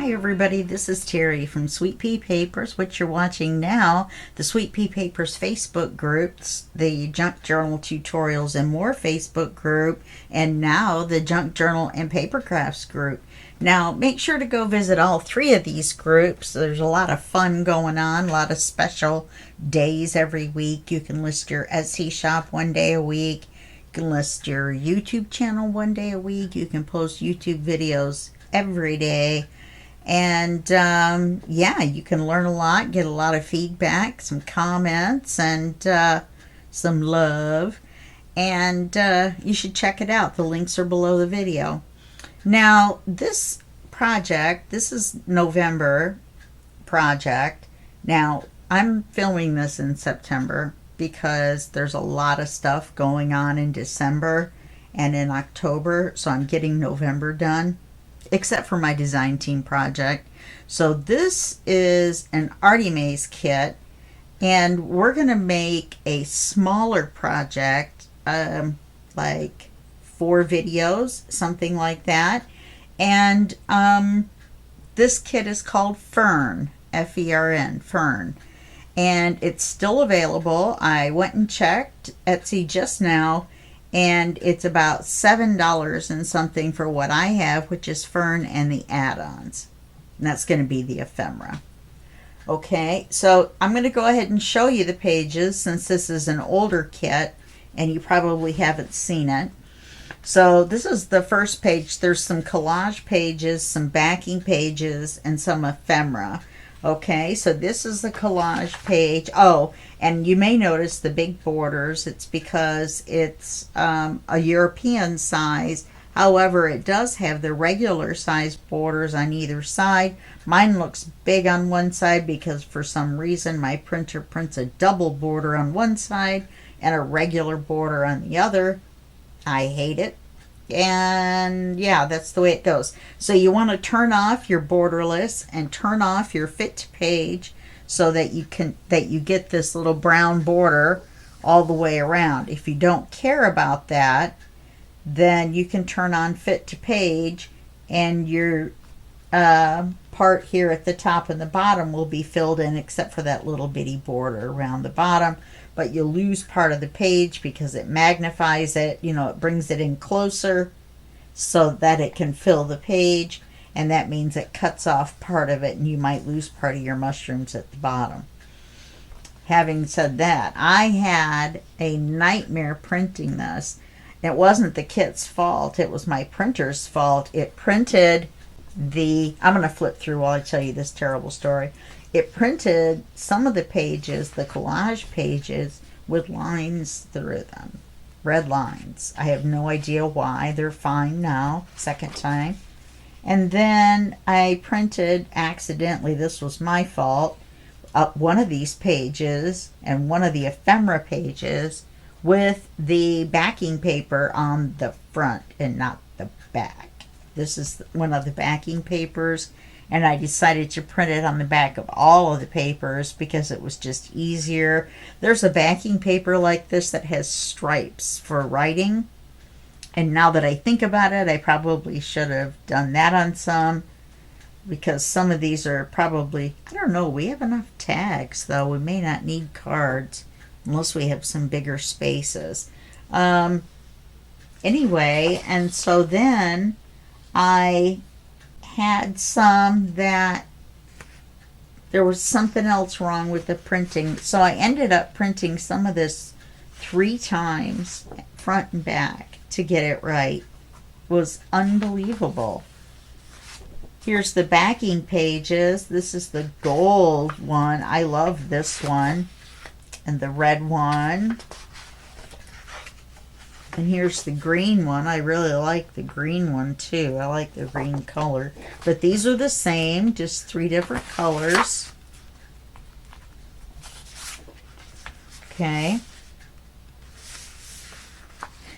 Hi everybody, this is Terry from Sweet Pea Papers. What you're watching now, the Sweet Pea Papers Facebook groups, the Junk Journal Tutorials and More Facebook group, and now the Junk Journal and Paper Crafts group. Now make sure to go visit all three of these groups. There's a lot of fun going on, a lot of special days every week. You can list your Etsy shop one day a week. You can list your YouTube channel one day a week. You can post YouTube videos every day. And yeah, you can learn a lot, get a lot of feedback, some comments, and some love. And you should check it out. The links are below the video. Now, this project, this is November project. Now, I'm filming this in September because there's a lot of stuff going on in December and in October, so I'm getting November done, except for my design team project. So this is an Artie Maze kit, and we're going to make a smaller project, like 4 videos, something like that. And this kit is called Fern, F-E-R-N, Fern. And it's still available. I went and checked Etsy just now, and it's about $7 and something for what I have, which is Fern and the add-ons. And that's going to be the ephemera. Okay, so I'm going to go ahead and show you the pages since this is an older kit and you probably haven't seen it. So this is the first page. There's some collage pages, some backing pages, and some ephemera. Okay, so this is the collage page. Oh, and you may notice the big borders. It's because it's a European size. However, it does have the regular size borders on either side. Mine looks big on one side because for some reason my printer prints a double border on one side and a regular border on the other. I hate it. And yeah, that's the way it goes. So you want to turn off your borderless and turn off your fit to page so that you get this little brown border all the way around. If you don't care about that, then you can turn on fit to page, and your part here at the top and the bottom will be filled in except for that little bitty border around the bottom. But you'll lose part of the page because it magnifies it, you know, it brings it in closer so that it can fill the page, and that means it cuts off part of it and you might lose part of your mushrooms at the bottom. Having said that, I had a nightmare printing this. It wasn't the kit's fault, it was my printer's fault. It printed I'm going to flip through while I tell you this terrible story. It printed some of the pages, the collage pages, with lines through them. Red lines. I have no idea why. They're fine now. Second time. And then I printed accidentally, this was my fault, up one of these pages and one of the ephemera pages with the backing paper on the front and not the back. This is one of the backing papers, and I decided to print it on the back of all of the papers because it was just easier. There's a backing paper like this that has stripes for writing, and now that I think about it, I probably should have done that on some, because some of these are probably, I don't know, we have enough tags though. We may not need cards unless we have some bigger spaces. Anyway, and so then I had some that there was something else wrong with the printing, so I ended up printing some of this 3 times, front and back, to get it right. It was unbelievable. Here's the backing pages. This is the gold one. I love this one, and the red one. And here's the green one. I really like the green one too. I like the green color. But these are the same, just 3 different colors. Okay.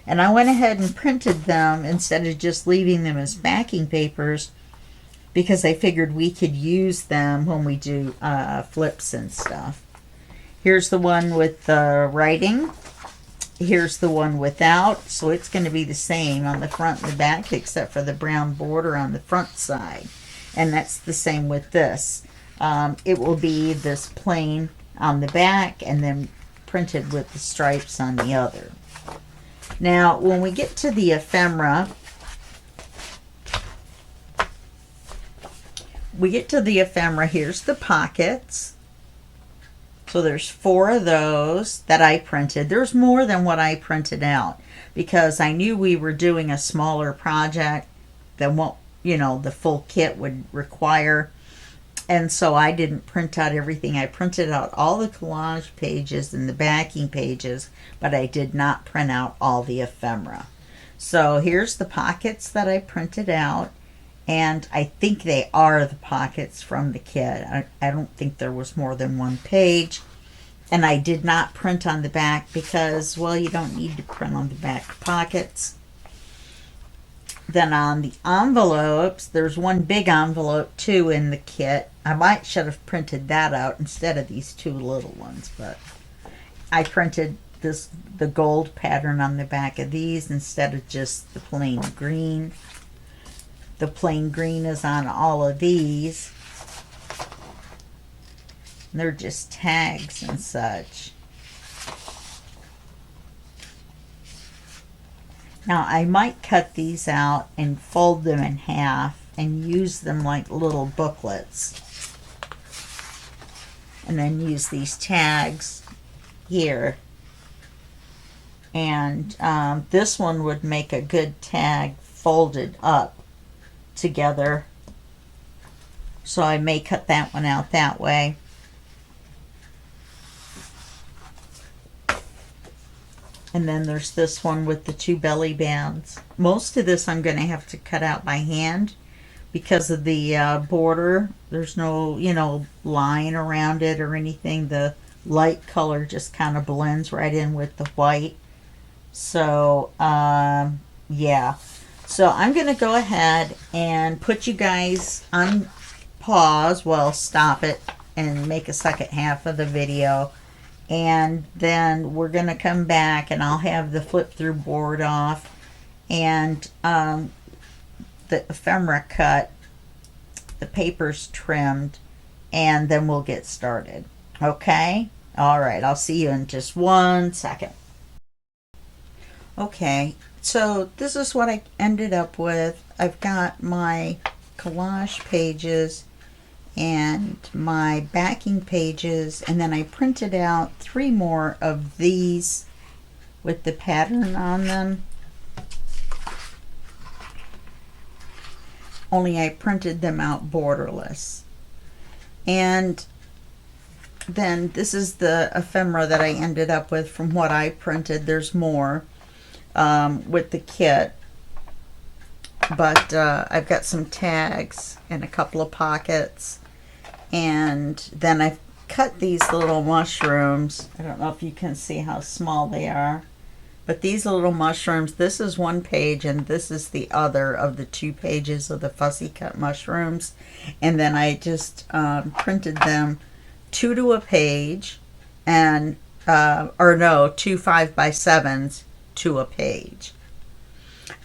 And I went ahead and printed them instead of just leaving them as backing papers because I figured we could use them when we do flips and stuff. Here's the one with the writing. Here's the one without, so it's going to be the same on the front and the back except for the brown border on the front side. And that's the same with this. It will be this plain on the back and then printed with the stripes on the other. Now, when we get to the ephemera, here's the pockets. So there's 4 of those that I printed. There's more than what I printed out because I knew we were doing a smaller project than what, the full kit would require. And so I didn't print out everything. I printed out all the collage pages and the backing pages, but I did not print out all the ephemera. So here's the pockets that I printed out. And I think they are the pockets from the kit. I don't think there was more than one page. And I did not print on the back because, well, you don't need to print on the back pockets. Then on the envelopes, there's one big envelope too in the kit. I should have printed that out instead of these 2 little ones, but I printed the gold pattern on the back of these instead of just the plain green. The plain green is on all of these. They're just tags and such. Now I might cut these out and fold them in half and use them like little booklets. And then use these tags here. And this one would make a good tag folded up together, so I may cut that one out that way. And then there's this one with the 2 belly bands. Most of this I'm going to have to cut out by hand because of the border. There's no line around it or anything. The light color just kind of blends right in with the white. So yeah. So I'm going to go ahead and put you guys on pause. Well, stop it and make a second half of the video. And then we're going to come back and I'll have the flip through board off and the ephemera cut, the papers trimmed, and then we'll get started. Okay? All right. I'll see you in just 1 second. Okay. So this is what I ended up with. I've got my collage pages and my backing pages, and then I printed out 3 more of these with the pattern on them. Only I printed them out borderless. And then this is the ephemera that I ended up with from what I printed. There's more with the kit, but I've got some tags and a couple of pockets, and then I've cut these little mushrooms. I don't know if you can see how small they are, but these little mushrooms, this is 1 page and this is the other of the 2 pages of the fussy cut mushrooms. And then I just printed them 2 to a page, and 2 5x7s to a page.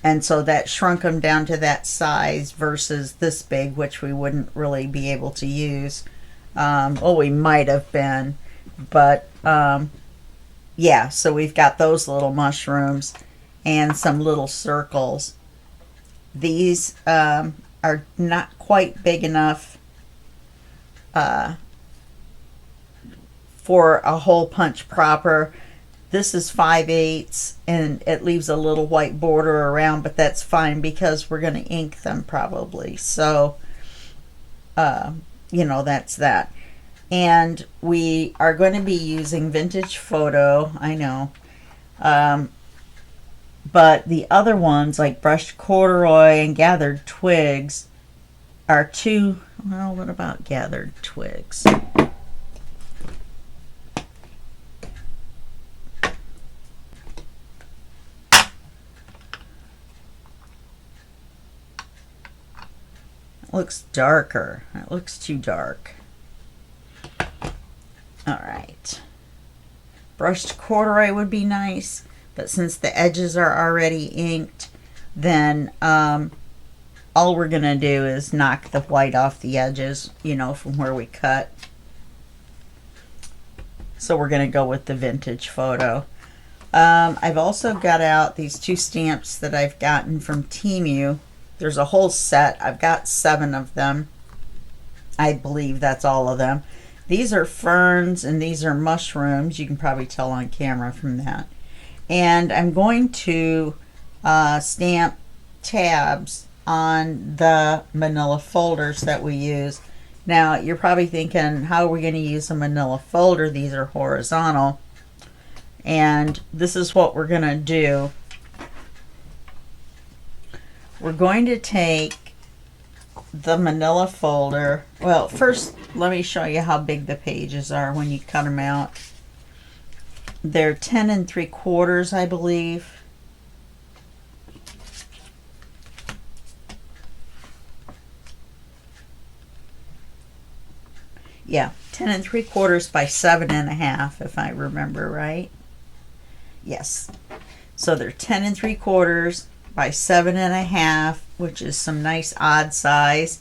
And so that shrunk them down to that size versus this big, which we wouldn't really be able to use. Well, we might have been, but yeah, so we've got those little mushrooms and some little circles. These are not quite big enough for a hole punch proper. This is 5/8 and it leaves a little white border around, but that's fine because we're going to ink them probably. So, that's that. And we are going to be using vintage photo, I know. But the other ones, like brushed corduroy and gathered twigs, are too, well, what about gathered twigs? Looks darker. It looks too dark. All right. Brushed corduroy would be nice, but since the edges are already inked, then all we're gonna do is knock the white off the edges, you know, from where we cut. So we're gonna go with the vintage photo. I've also got out these 2 stamps that I've gotten from Temu. There's a whole set. I've got 7 of them. I believe that's all of them. These are ferns and these are mushrooms. You can probably tell on camera from that. And I'm going to stamp tabs on the manila folders that we use. Now you're probably thinking, how are we going to use a manila folder? These are horizontal. And this is what we're going to do. We're going to take the manila folder. Well, first let me show you how big the pages are when you cut them out. They're 10 3/4, I believe. Yeah, 10 3/4 by 7.5, if I remember right. Yes. So they're 10 3/4 by 7.5, which is some nice odd size.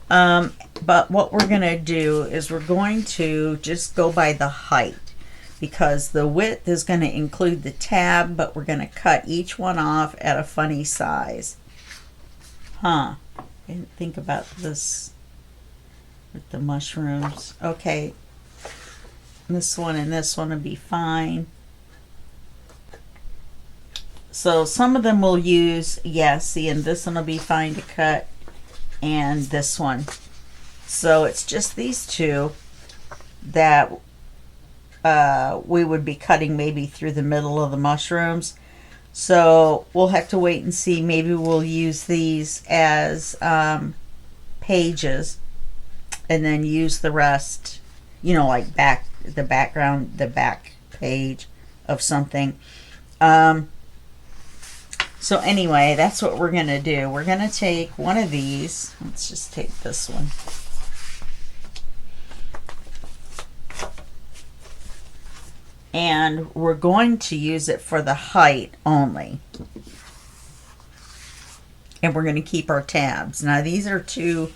But what we're going to do is we're going to just go by the height, because the width is going to include the tab, but we're going to cut each one off at a funny size. I didn't think about this with the mushrooms. Okay, this one and this one will be fine. So some of them will use, see, and this one will be fine to cut, and this one. So it's just these 2 that we would be cutting maybe through the middle of the mushrooms. So we'll have to wait and see. Maybe we'll use these as pages, and then use the rest, you know, like the back page of something. So anyway, that's what we're going to do. We're going to take one of these. Let's just take this one. And we're going to use it for the height only. And we're going to keep our tabs. Now these are 2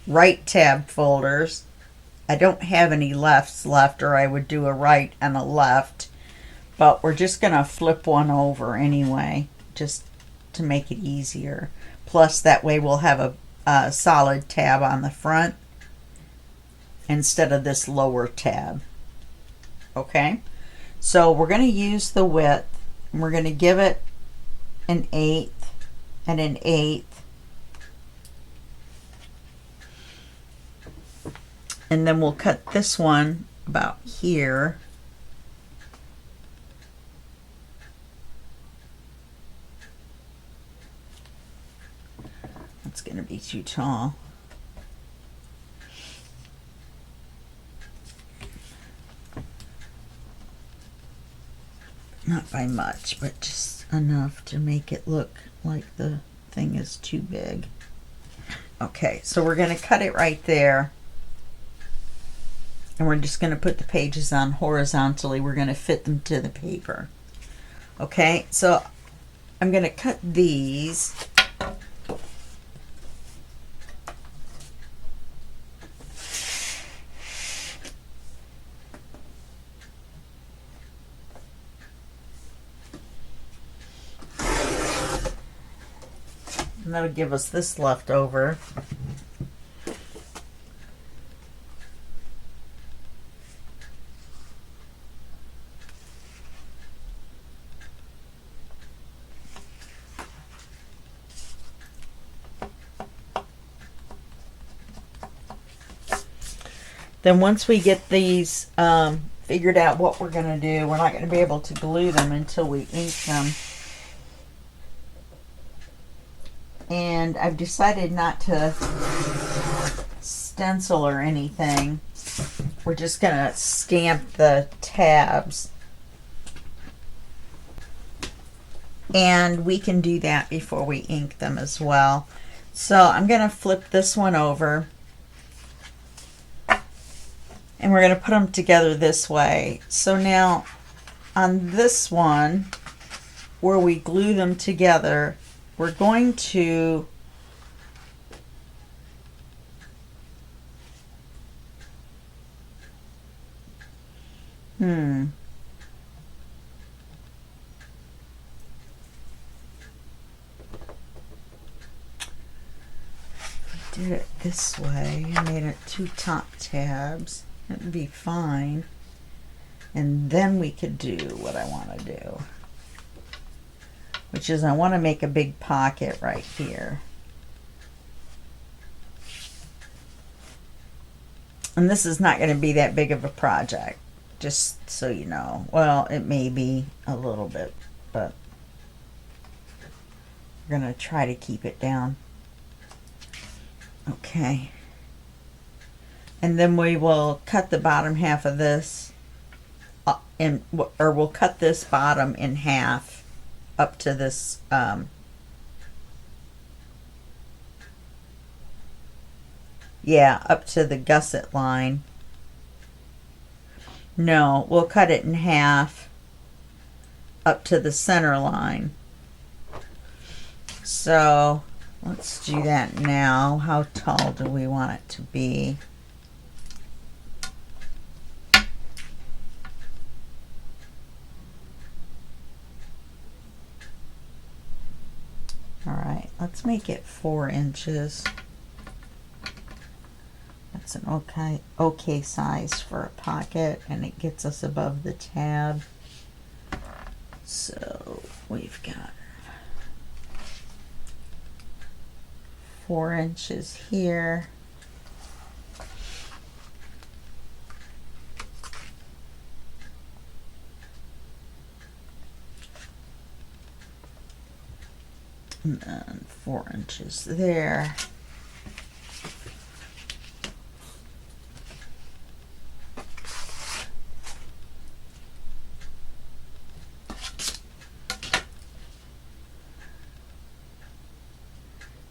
right tab folders. I don't have any lefts left, or I would do a right and a left. But we're just going to flip one over anyway, just to make it easier. Plus that way we'll have a solid tab on the front instead of this lower tab. Okay, so we're going to use the width, and we're going to give it an 1/8 and an 1/8. And then we'll cut this one about here. That's going to be too tall. Not by much, but just enough to make it look like the thing is too big. Okay, so we're going to cut it right there. And we're just going to put the pages on horizontally. We're going to fit them to the paper. Okay, so I'm going to cut these. And that'll give us this left over. Then once we get these figured out what we're going to do, we're not going to be able to glue them until we ink them. And I've decided not to stencil or anything. We're just going to stamp the tabs. And we can do that before we ink them as well. So I'm going to flip this one over. And we're going to put them together this way. So now on this one, where we glue them together, we're going to Hmm. Did it this way. I made it 2 top tabs. It would be fine. And then we could do what I want to do, which is I want to make a big pocket right here. And this is not going to be that big of a project, just so you know. Well, it may be a little bit, but we're going to try to keep it down. Okay. And then we will cut the bottom half of this, or we'll cut this bottom in half up to this, yeah, up to the gusset line. No, we'll cut it in half up to the center line. So let's do that now. How tall do we want it to be? All right, let's make it 4 inches. That's an okay size for a pocket, and it gets us above the tab. So we've got 4 inches here. And then 4 inches there.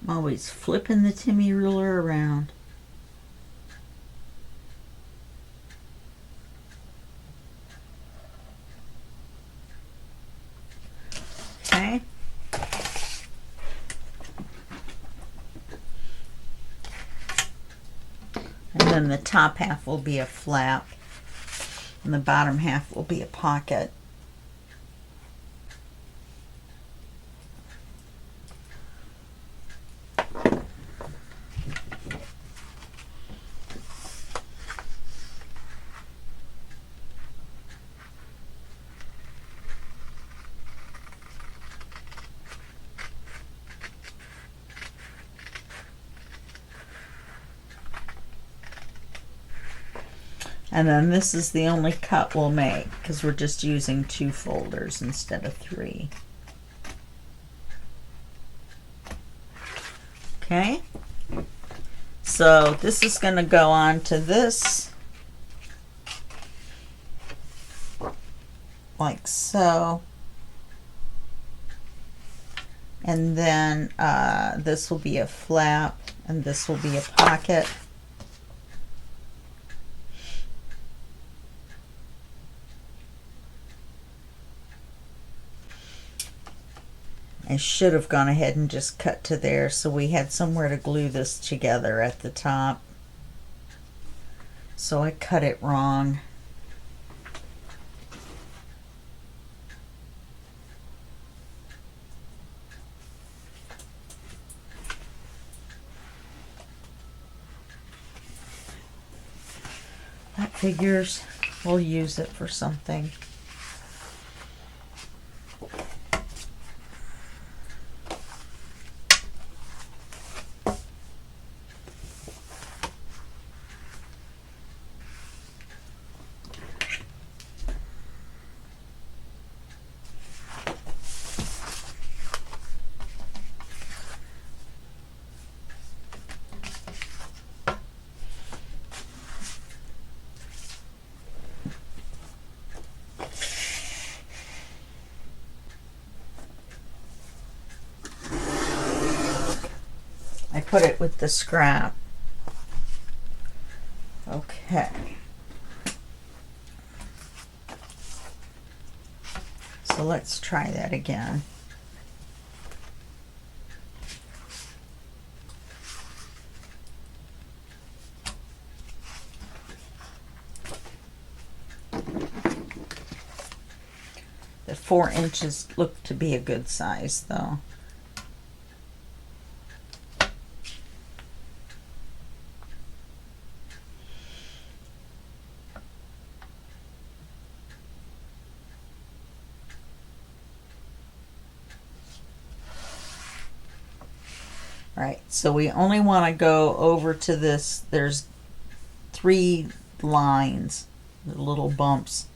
I'm always flipping the Timmy ruler around. Okay. And then the top half will be a flap, and the bottom half will be a pocket. And then this is the only cut we'll make because we're just using 2 folders instead of 3. Okay, so this is going to go on to this, like so, and then this will be a flap, and this will be a pocket. I should have gone ahead and just cut to there so we had somewhere to glue this together at the top. So I cut it wrong. That figures. We'll use it for something. I put it with the scrap. Okay. So let's try that again. 4 inches look to be a good size though. Right, so we only want to go over to this. There's 3 lines, little bumps,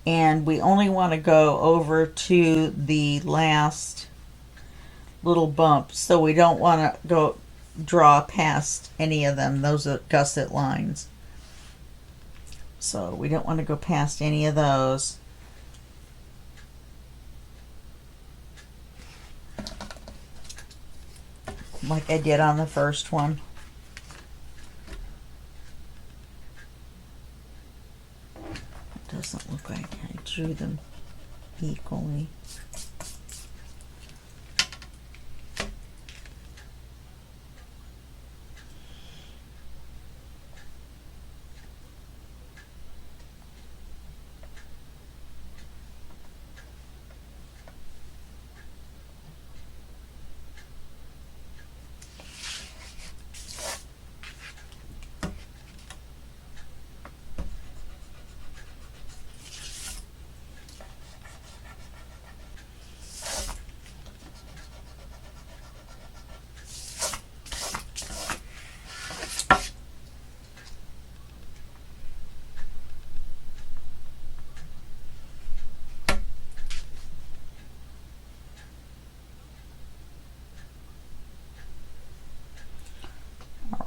and we only want to go over to the last little bump, so we don't want to go draw past any of them. Those are gusset lines, so we don't want to go past any of those. Like I did on the first one. It doesn't look like I drew them equally.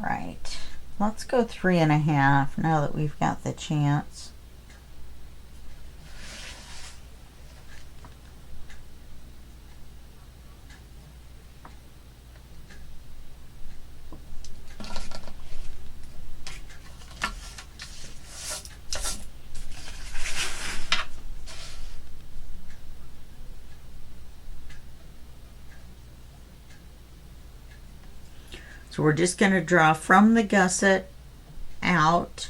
Alright, let's go 3.5 now that we've got the chance. So we're just going to draw from the gusset out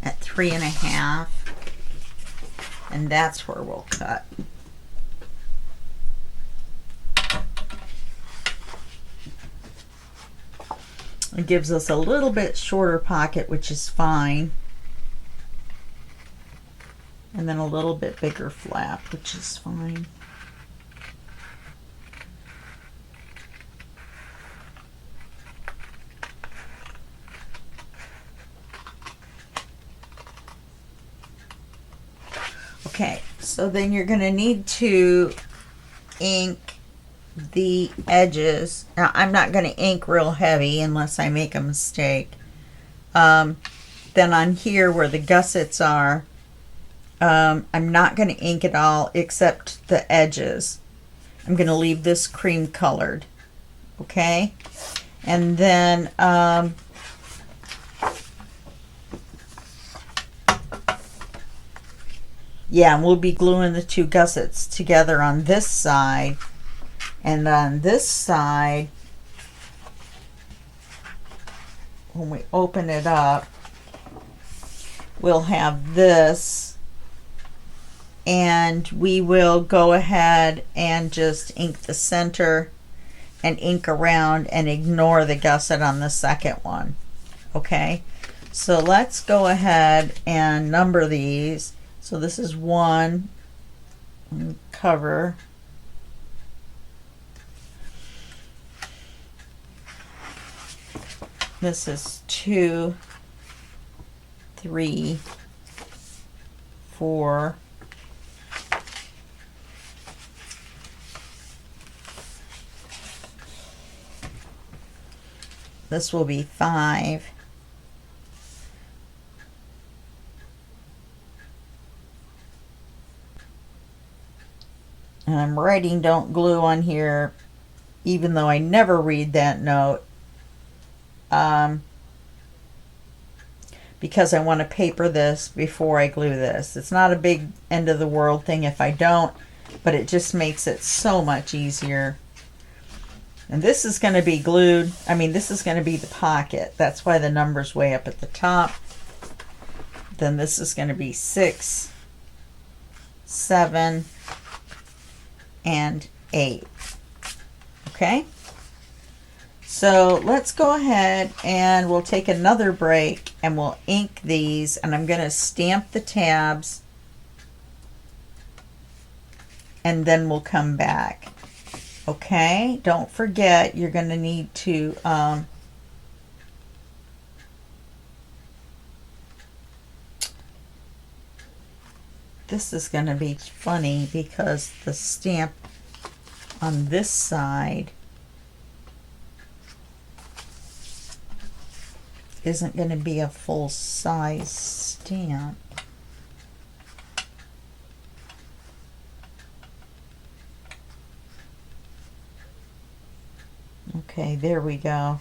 at 3.5, and that's where we'll cut. It gives us a little bit shorter pocket, which is fine, and then a little bit bigger flap, which is fine. Okay, so then you're going to need to ink the edges. Now, I'm not going to ink real heavy unless I make a mistake. Then on here where the gussets are, I'm not going to ink it all except the edges. I'm going to leave this cream colored. Okay? And then yeah, and we'll be gluing the 2 gussets together on this side, and on this side, when we open it up, we'll have this, and we will go ahead and just ink the center and ink around and ignore the gusset on the second one. Okay, so let's go ahead and number these. So this is 1, cover. This is 2, 3, 4. This will be 5. And I'm writing "don't glue" on here, even though I never read that note, because I want to paper this before I glue this. It's not a big end of the world thing if I don't, but it just makes it so much easier. And this is going to be glued. I mean, this is going to be the pocket. That's why the number's way up at the top. Then this is going to be 6, 7, and 8. Okay? So let's go ahead and we'll take another break and we'll ink these, and I'm going to stamp the tabs and then we'll come back. Okay? Don't forget, you're going to need to this is going to be funny because the stamp on this side isn't going to be a full size stamp. Okay, there we go.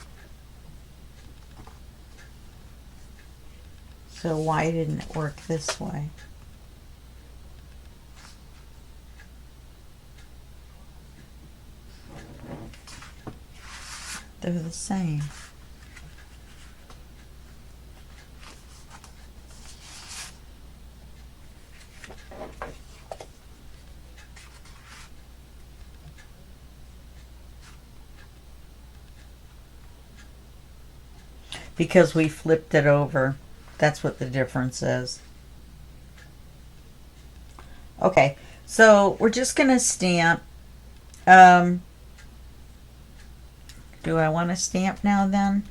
So why didn't it work this way? They're the same. Because we flipped it over. That's what the difference is. Okay, so we're just going to stamp. Do I want to stamp now then?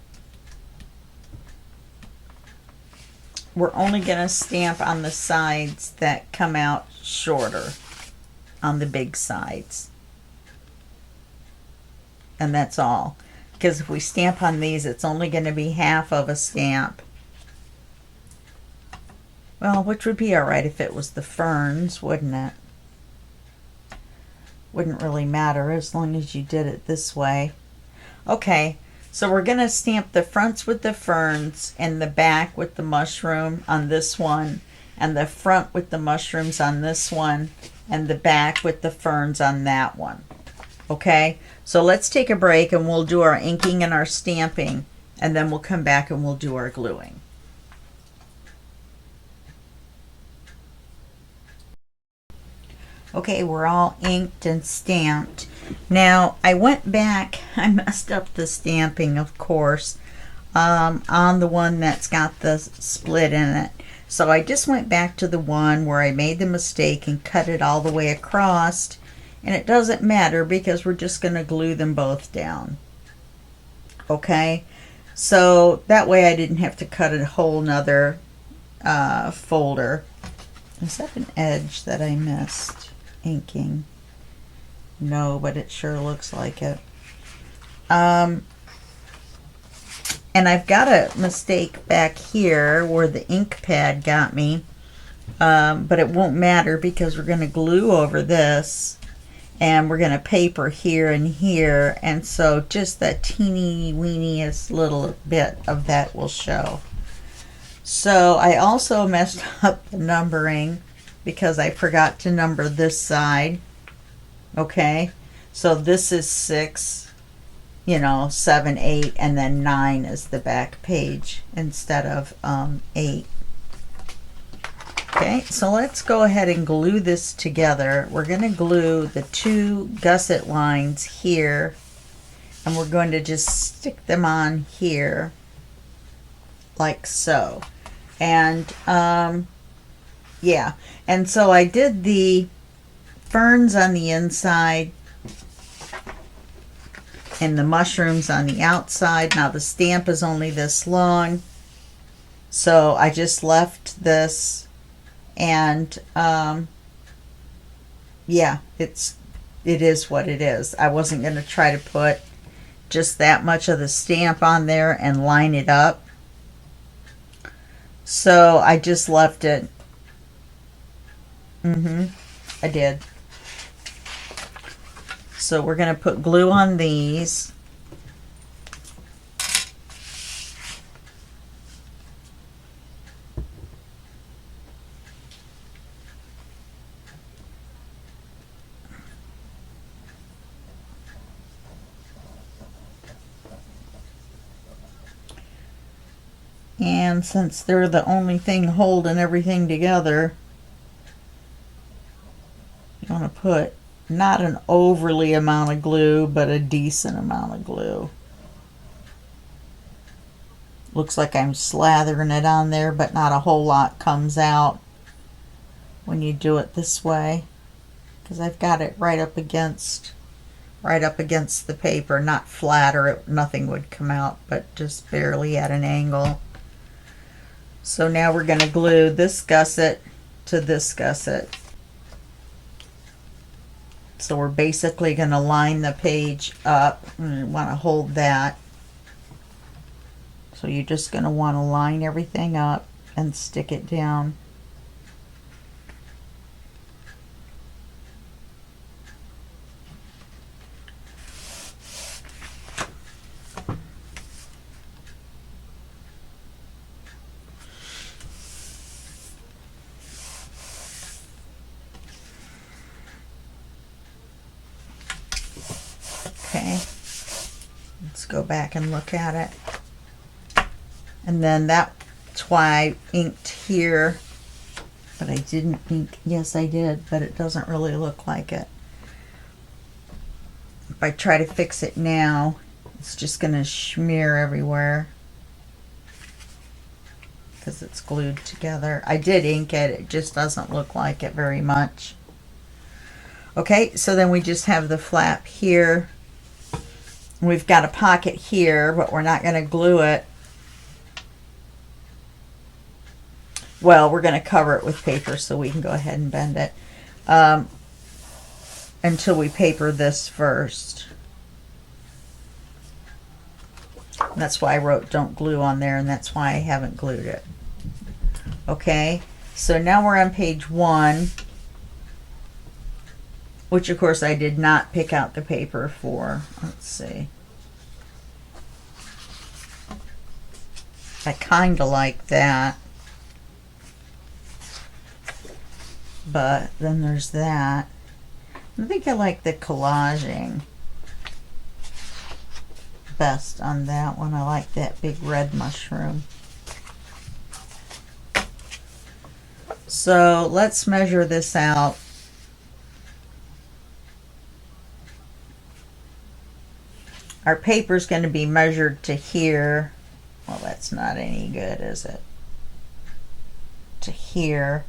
We're only going to stamp on the sides that come out shorter, on the big sides. And that's all. Because if we stamp on these, it's only going to be half of a stamp. Well, which would be alright if it was the ferns, wouldn't it? Wouldn't really matter as long as you did it this way. Okay, so we're going to stamp the fronts with the ferns and the back with the mushroom on this one, and the front with the mushrooms on this one, and the back with the ferns on that one. Okay, so let's take a break and we'll do our inking and our stamping, and then we'll come back and we'll do our gluing. Okay, we're all inked and stamped. Now, I went back, I messed up the stamping, of course, on the one that's got the split in it. So I just went back to the one where I made the mistake and cut it all the way across. And it doesn't matter because we're just going to glue them both down. Okay, so that way I didn't have to cut a whole nother folder. Is that an edge that I missed inking? No, but it sure looks like it. And I've got a mistake back here where the ink pad got me, but it won't matter because we're going to glue over this. And we're going to paper here and here, and so just that teeny weeniest little bit of that will show. So I also messed up the numbering because I forgot to number this side. Okay, so this is 6, 7, 8, and then 9 is the back page instead of 8. Okay, so let's go ahead and glue this together. We're going to glue the 2 gusset lines here, and we're going to just stick them on here like so. And yeah, and so I did the ferns on the inside and the mushrooms on the outside. Now the stamp is only this long, so I just left this. And yeah, it is what it is. I wasn't going to try to put just that much of the stamp on there and line it up, so I just left it. I did. So we're going to put glue on these. And since they're the only thing holding everything together, to put not an overly amount of glue, but a decent amount of glue. Looks like I'm slathering it on there, but not a whole lot comes out when you do it this way, because I've got it right up against the paper, not flat or nothing would come out, but just barely at an angle. So now we're going to glue this gusset to this gusset. So we're basically going to line the page up, and you want to hold that. So you're just going to want to line everything up and stick it down. Okay, let's go back and look at it. And then that's why I inked here, but I didn't ink. Yes, I did, but it doesn't really look like it. If I try to fix it now, it's just going to smear everywhere because it's glued together. I did ink it, it just doesn't look like it very much. Okay, so then we just have the flap here. We've got a pocket here, but we're not going to glue it. Well, we're going to cover it with paper so we can go ahead and bend it until we paper this first. And that's why I wrote don't glue on there, and that's why I haven't glued it. Okay, so now we're on page 1, which of course I did not pick out the paper for. Let's see. I kind of like that. But then there's that. I think I like the collaging best on that one. I like that big red mushroom. So let's measure this out. Our paper's going to be measured to here. Well, that's not any good, is it? To here.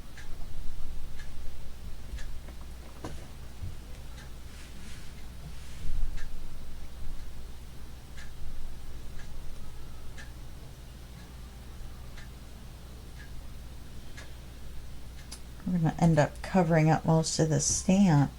We're going to end up covering up most of the stamp.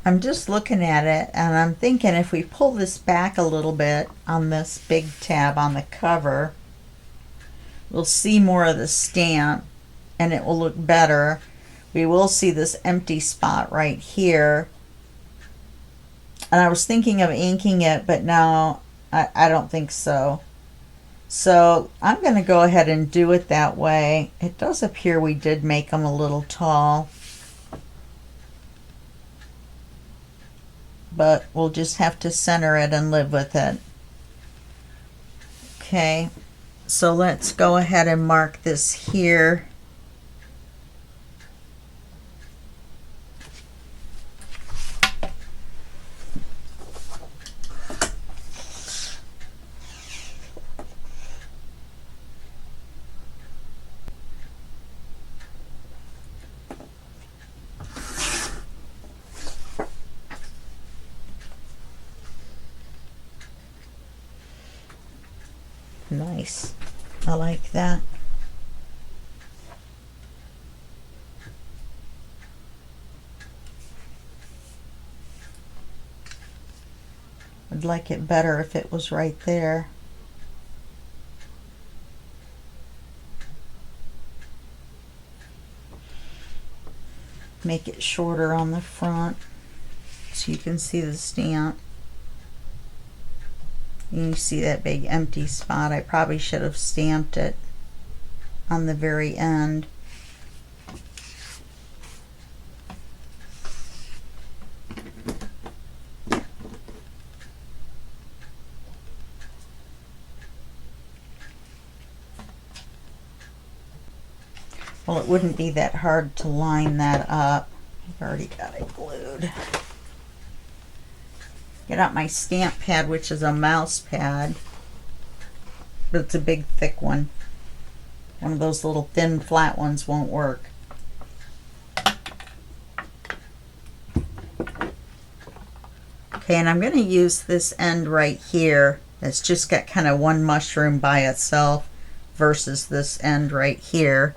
I'm just looking at it and I'm thinking if we pull this back a little bit on this big tab on the cover, we'll see more of the stamp and it will look better. We will see this empty spot right here. And I was thinking of inking it, but no, I don't think so. So I'm going to go ahead and do it that way. It does appear we did make them a little tall, but we'll just have to center it and live with it. Okay, so let's go ahead and mark this here. Nice. I like that. I'd like it better if it was right there. make it shorter on the front so you can see the stamp. You see that big empty spot. I probably should have stamped it on the very end. Well, it wouldn't be that hard to line that up. I've already got it glued. Get out my stamp pad, which is a mouse pad, but it's a big thick one. One of those little thin flat ones won't work. Okay, and I'm going to use this end right here that's just got kind of one mushroom by itself versus this end right here.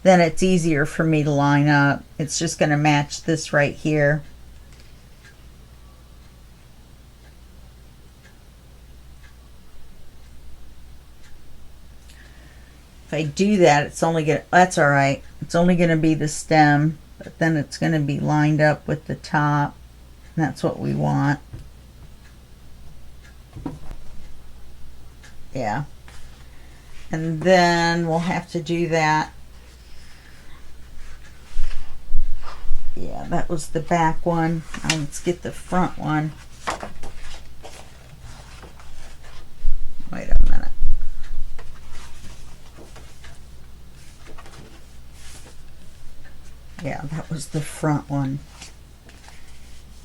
Then it's easier for me to line up. It's just going to match this right here. If I do that, it's only going to, that's all right. It's only going to be the stem, but then it's going to be lined up with the top. And that's what we want. Yeah. And then we'll have to do that. Yeah, that was the back one. Now let's get the front one. Wait a minute. Yeah, that was the front one.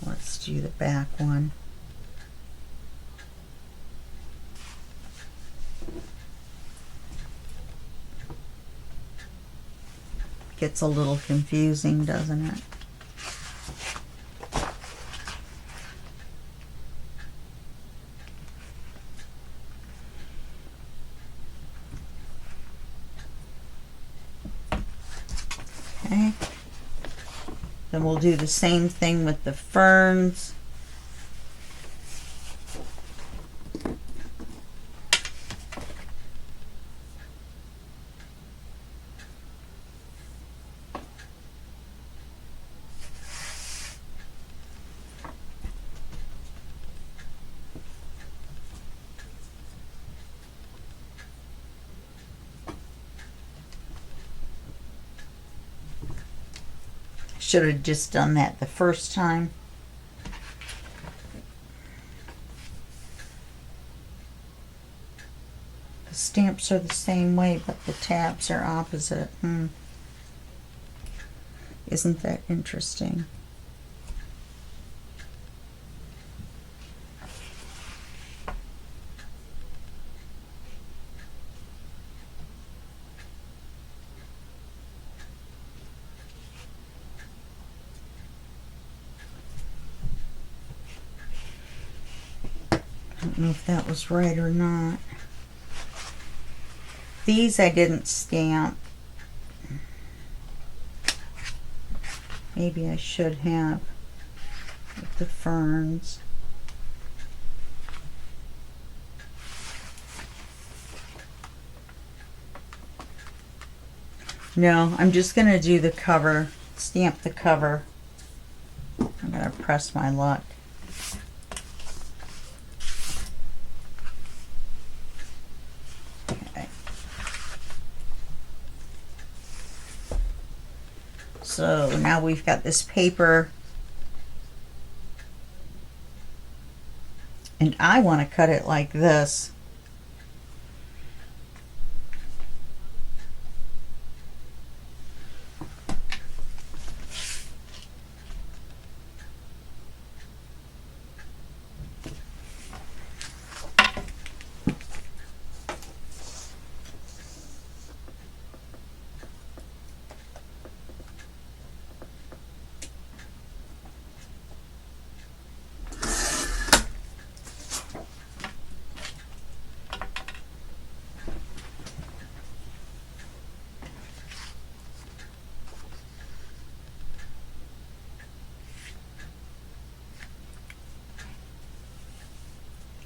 Let's do the back one. Gets a little confusing, doesn't it? Okay. Then we'll do the same thing with the ferns. Should have just done that the first time. The stamps are the same way, but the tabs are opposite. Isn't that interesting? I don't know if that was right or not. These I didn't stamp. Maybe I should have with the ferns. No, I'm just going to do the cover, stamp the cover. I'm going to press my luck. So now we've got this paper, and I want to cut it like this.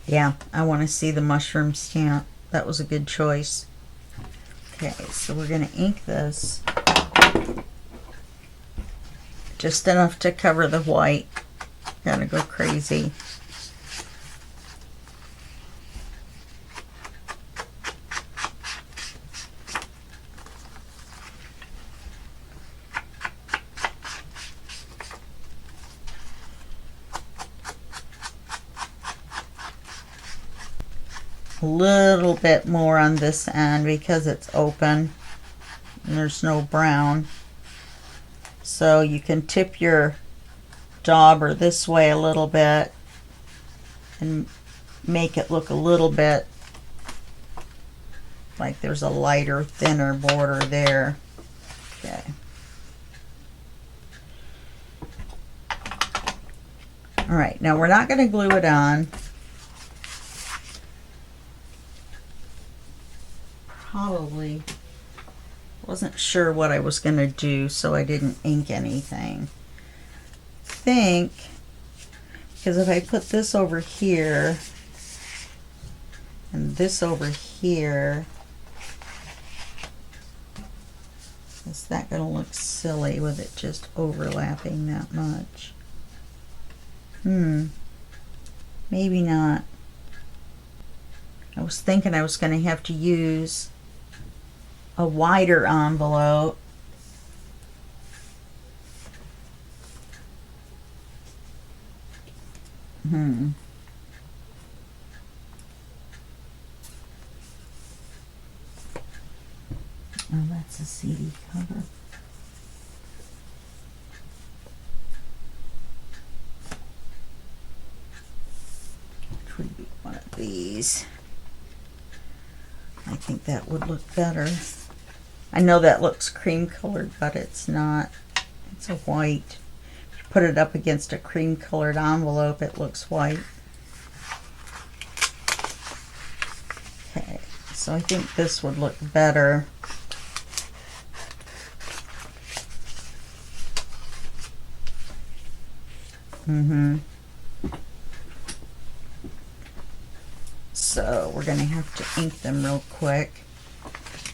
Yeah, I want to see the mushroom stamp. That was a good choice. Okay, so we're going to ink this just enough to cover the white. Gotta go crazy. A little bit more on this end because it's open and there's no brown. So you can tip your dauber this way a little bit and make it look a little bit like there's a lighter, thinner border there. Okay. All right, now we're not going to glue it on. Probably wasn't sure what I was going to do, so I didn't ink anything. I think because if I put this over here and this over here, is that going to look silly with it just overlapping that much? Maybe not. I was thinking I was going to have to use a wider envelope. Oh, that's a CD cover. Which would be one of these. I think that would look better. I know that looks cream colored, but it's not. It's a white. If you put it up against a cream colored envelope, it looks white. Okay, so I think this would look better. So we're going to have to ink them real quick.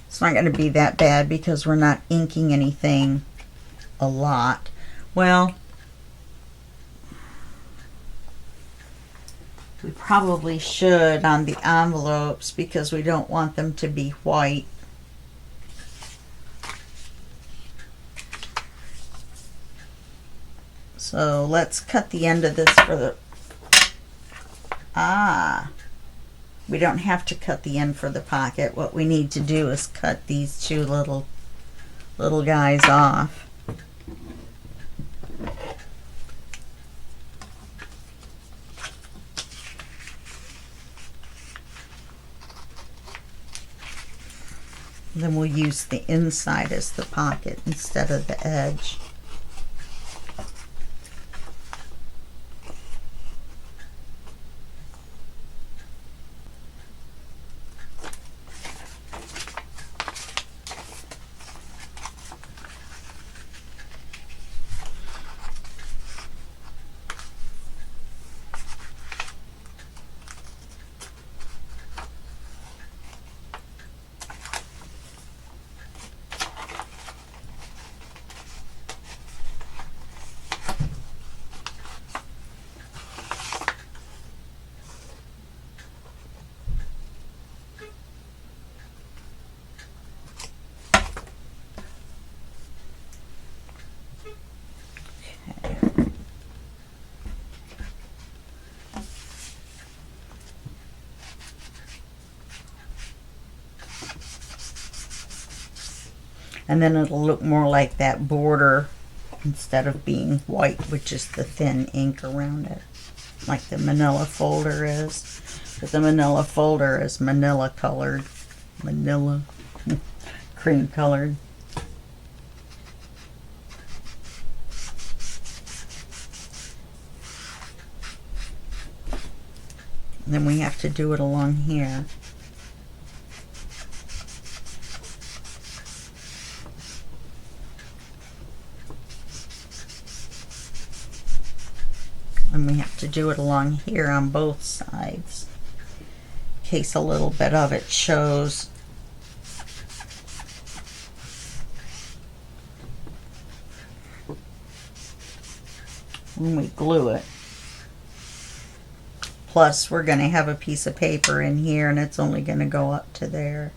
It's not going to be that bad because we're not inking anything a lot. Well, we probably should on the envelopes because we don't want them to be white. So let's cut the end of this for the... We don't have to cut the end for the pocket. What we need to do is cut these two little guys off. Then we'll use the inside as the pocket instead of the edge. And then it'll look more like that border instead of being white, which is the thin ink around it, like the manila folder is. But the manila folder is manila colored, manila cream colored. And then we have to do it along here. And we have to do it along here on both sides in case a little bit of it shows when we glue it. Plus, we're going to have a piece of paper in here, and it's only going to go up to there.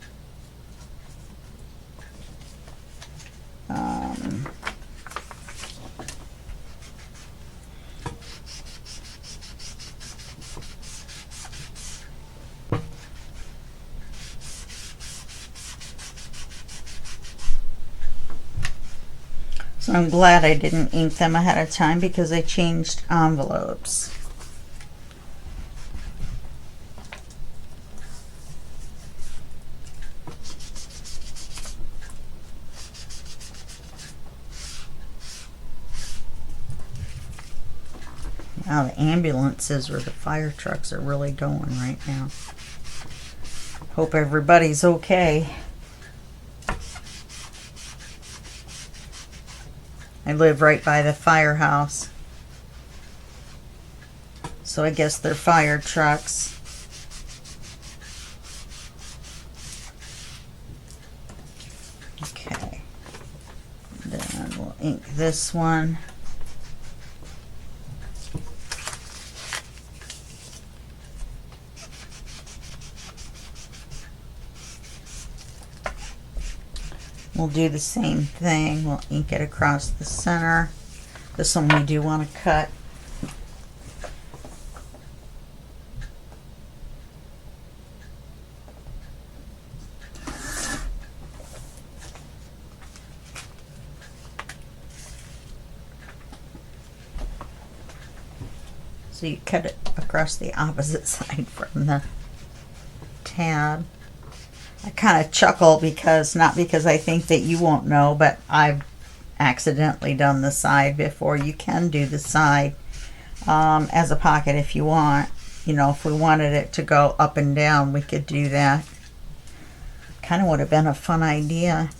So I'm glad I didn't ink them ahead of time because I changed envelopes. Wow, the ambulances or the fire trucks are really going right now. Hope everybody's okay. I live right by the firehouse, so I guess they're fire trucks. Okay, then we'll ink this one. We'll do the same thing. We'll ink it across the center. This one we do want to cut. So you cut it across the opposite side from the tab. I kind of chuckle because, not because I think that you won't know, but I've accidentally done the side before. You can do the side as a pocket if you want. You know, if we wanted it to go up and down, we could do that. Kind of would have been a fun idea.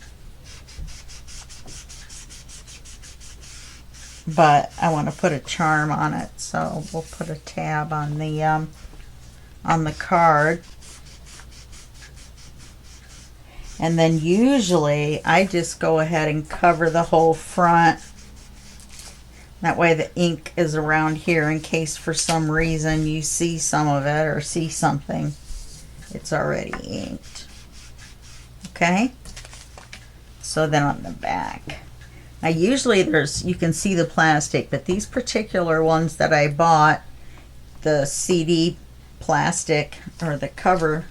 But I want to put a charm on it, so we'll put a tab on the card. And then usually I just go ahead and cover the whole front. That way the ink is around here in case for some reason you see some of it or see something. It's already inked. Okay? So then on the back. Now usually you can see the plastic, but these particular ones that I bought, the CD plastic or the cover,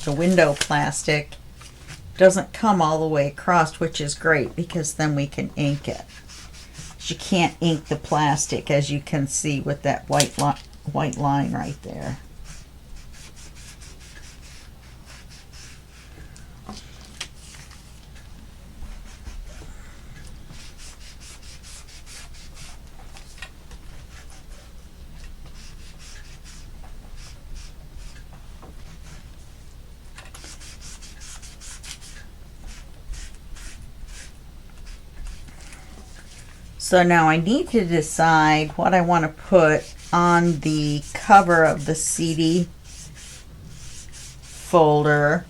the window plastic, doesn't come all the way across, which is great because then we can ink it. You can't ink the plastic, as you can see with that white line right there. So now I need to decide what I want to put on the cover of the CD folder.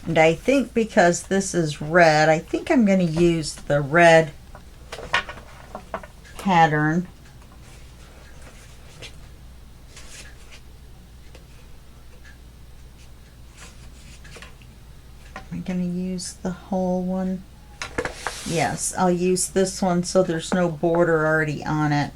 And I think because this is red, I think I'm going to use the red pattern. Am I going to use the whole one? Yes, I'll use this one so there's no border already on it.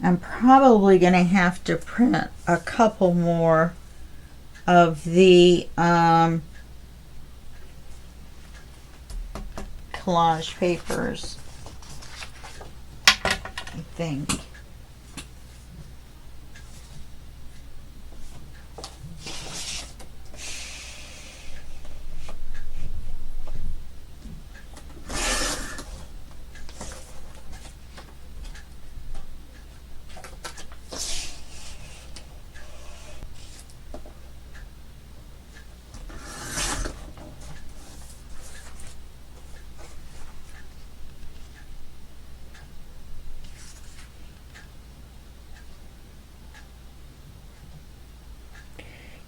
I'm probably going to have to print a couple more of the collage papers. I think.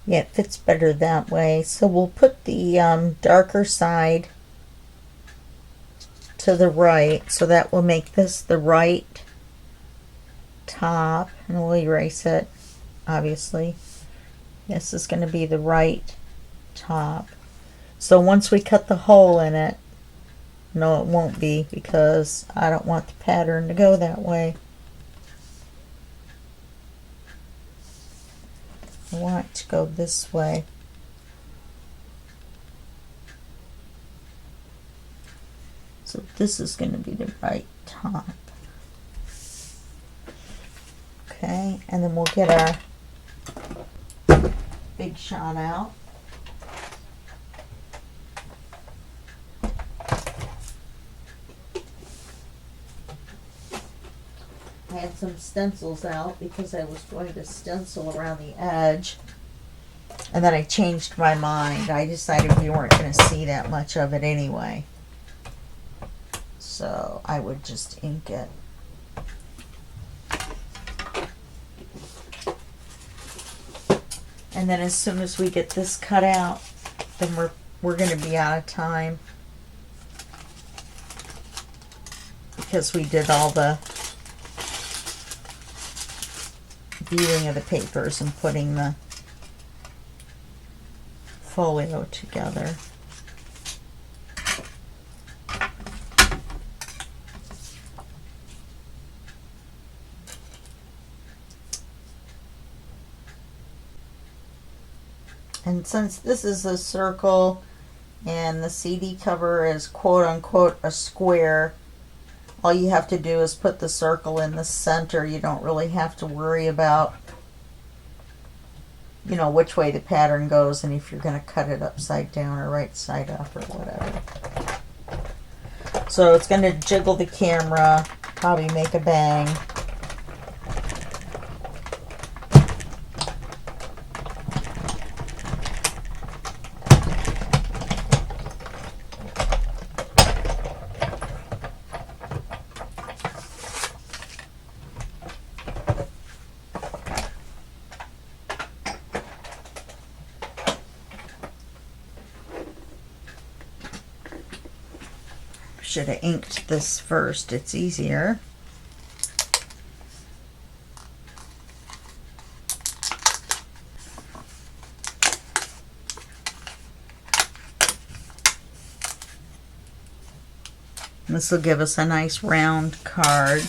Yeah, it fits better that way. So we'll put the darker side to the right. So that will make this the right top. And we'll erase it, obviously. This is going to be the right top. So once we cut the hole in it, no, it won't be, because I don't want the pattern to go that way. I want it to go this way. So this is going to be the right top. Okay, and then we'll get our big shot out. I had some stencils out because I was going to stencil around the edge, and then I changed my mind. I decided we weren't going to see that much of it anyway, so I would just ink it. And then as soon as we get this cut out, then we're going to be out of time, because we did all the viewing of the papers and putting the folio together. And since this is a circle and the CD cover is quote unquote a square, all you have to do is put the circle in the center. You don't really have to worry about, you know, which way the pattern goes and if you're going to cut it upside down or right side up or whatever. So it's going to jiggle the camera, probably make a bang. Should have inked this first, it's easier. This will give us a nice round card.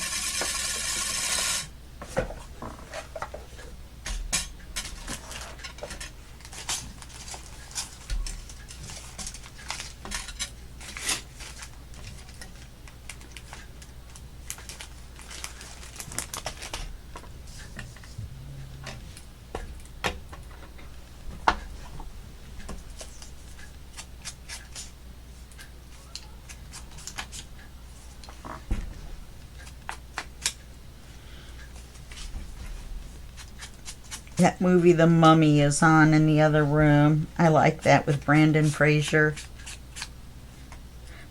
That movie, The Mummy, is on in the other room. I like that with Brandon Fraser.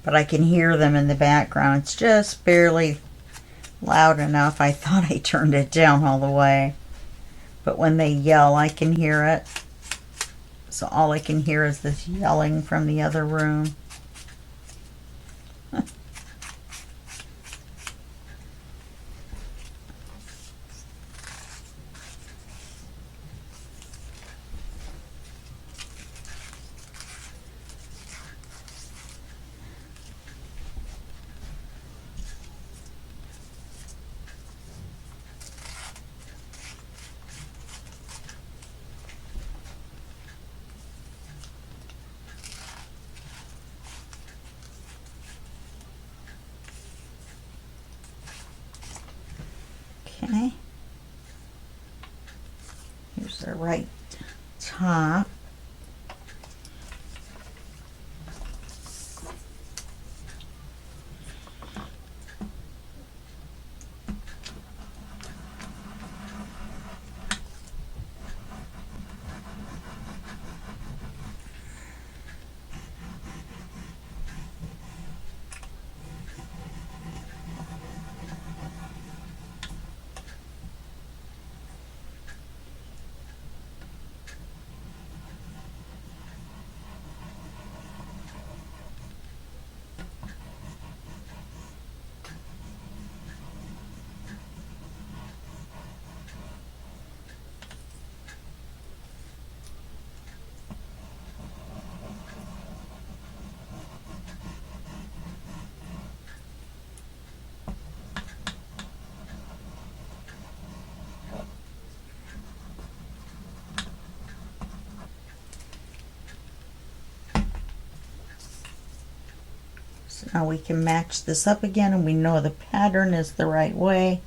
But I can hear them in the background. It's just barely loud enough. I thought I turned it down all the way. But when they yell, I can hear it. So all I can hear is this yelling from the other room. Okay. Here's the right top. So now we can match this up again, and we know the pattern is the right way.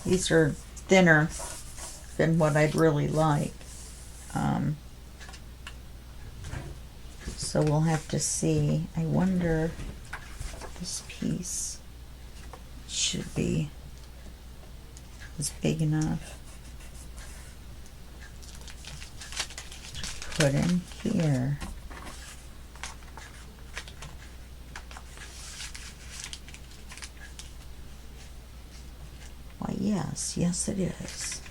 These are thinner than what I'd really like. So we'll have to see. I wonder if this piece should be is big enough to put in here. Why, yes, it is.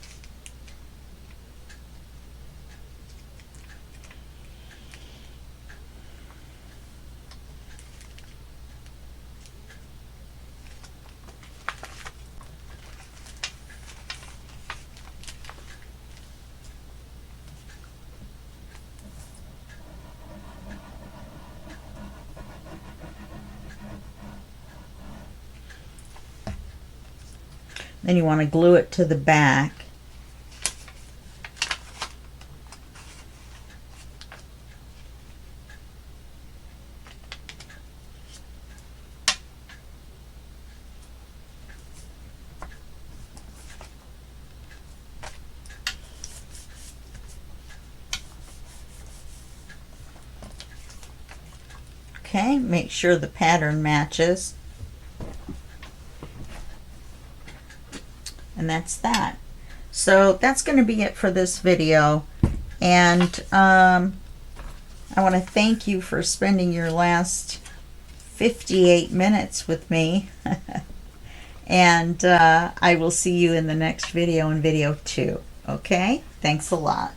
Then you want to glue it to the back. Okay, make sure the pattern matches. And that's that. So that's going to be it for this video. And I want to thank you for spending your last 58 minutes with me. And I will see you in the next video, in video 2. Okay? Thanks a lot.